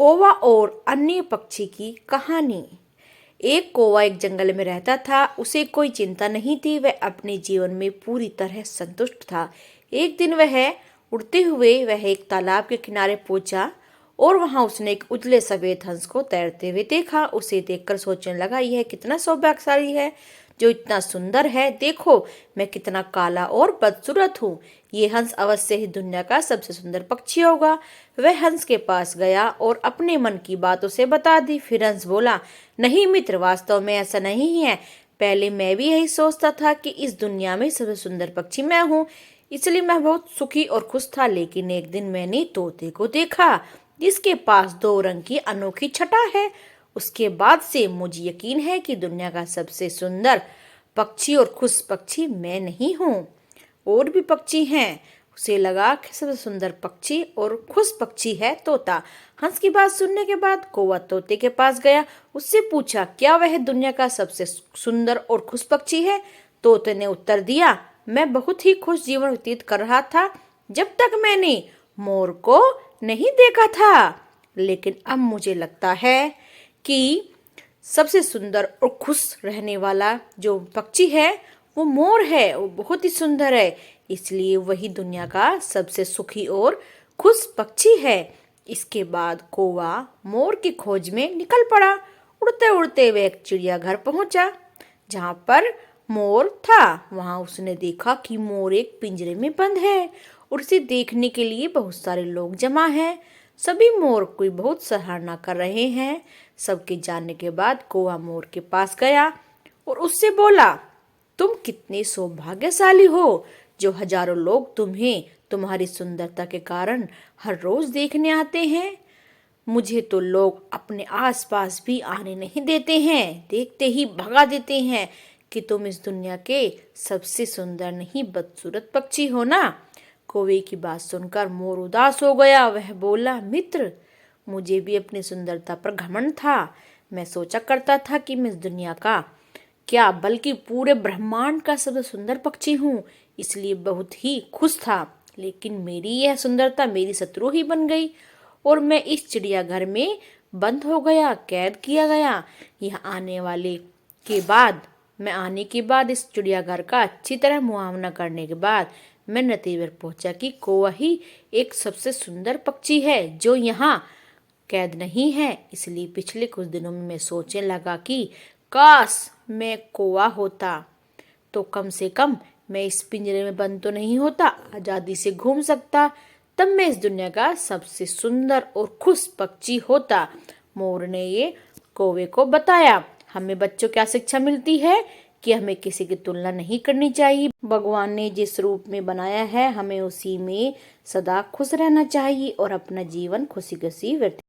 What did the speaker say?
कौवा और अन्य पक्षी की कहानी। एक कौवा एक जंगल में रहता था। उसे कोई चिंता नहीं थी। वह अपने जीवन में पूरी तरह संतुष्ट था। एक दिन वह एक तालाब के किनारे पहुंचा और वहां उसने एक उजले सफेद हंस को तैरते हुए देखा। उसे देखकर सोचने लगा, यह कितना सौभाग्यशाली है जो इतना सुंदर है। देखो, मैं कितना काला और बदसूरत हूँ। ये हंस अवश्य ही दुनिया का सबसे सुंदर पक्षी होगा। वह हंस के पास गया और अपने मन की बात उसे बता दी। फिर हंस बोला, नहीं मित्र, वास्तव में ऐसा नहीं है। पहले मैं भी यही सोचता था कि इस दुनिया में सबसे सुंदर पक्षी मैं हूँ, इसलिए मैं बहुत सुखी और खुश था। लेकिन एक दिन मैंने तोते को देखा जिसके पास 2 रंग की अनोखी छटा है। उसके बाद से मुझे यकीन है कि दुनिया का सबसे सुंदर पक्षी और खुश पक्षी मैं नहीं हूँ, और भी पक्षी हैं। उसे लगा कि सबसे सुंदर पक्षी और खुश पक्षी है तोता। हंस की बात सुनने के बाद कौवा तोते के पास गया। उससे पूछा, क्या वह दुनिया का सबसे सुंदर और खुश पक्षी है? तोते ने उत्तर दिया, मैं बहुत ही खुश जीवन व्यतीत कर रहा था जब तक मैंने मोर को नहीं देखा था। लेकिन अब मुझे लगता है कि सबसे सुंदर और खुश रहने वाला जो पक्षी है वो मोर है। वो बहुत ही सुंदर है, इसलिए वही दुनिया का सबसे सुखी और खुश पक्षी है। इसके बाद कौवा मोर की खोज में निकल पड़ा। उड़ते उड़ते वह एक चिड़ियाघर पहुंचा जहां पर मोर था। वहां उसने देखा कि मोर एक पिंजरे में बंद है और उसे देखने के लिए बहुत सारे लोग जमा हैं। सभी मोर की बहुत सराहना कर रहे हैं। सबके जानने के बाद कौवा मोर के पास गया और उससे बोला, तुम कितने सौभाग्यशाली हो जो हजारों लोग तुम्हें तुम्हारी सुंदरता के कारण हर रोज देखने आते हैं। मुझे तो लोग अपने आसपास भी आने नहीं देते हैं, देखते ही भगा देते हैं कि तुम इस दुनिया के सबसे सुंदर नहीं बदसूरत पक्षी हो ना। कौवे की बात सुनकर मोर उदास हो गया। वह बोला, मित्र, मुझे भी अपनी सुंदरता पर घमंड था। मैं सोचा करता था कि मैं इस दुनिया का क्या बल्कि पूरे ब्रह्मांड का सबसे सुंदर पक्षी हूँ, इसलिए बहुत ही खुश था। लेकिन मेरी यह सुंदरता मेरी शत्रु ही बन गई और मैं इस चिड़ियाघर में बंद हो गया, कैद किया गया। यहाँ आने के बाद इस चिड़ियाघर का अच्छी तरह मुआयना करने के बाद मैं नतीजे पर पहुंचा कि कौवा ही एक सबसे सुंदर पक्षी है जो यहाँ कैद नहीं है। इसलिए पिछले कुछ दिनों में मैं सोचने लगा कि काश मैं कौवा होता तो कम से कम मैं इस पिंजरे में बंद तो नहीं होता, आजादी से घूम सकता। तब मैं इस दुनिया का सबसे सुंदर और खुश पक्षी होता। मोर ने ये कौवे को बताया। हमें बच्चों क्या शिक्षा मिलती है कि हमें किसी की तुलना नहीं करनी चाहिए। भगवान ने जिस रूप में बनाया है हमें उसी में सदा खुश रहना चाहिए और अपना जीवन खुशी खुशी व्यतीत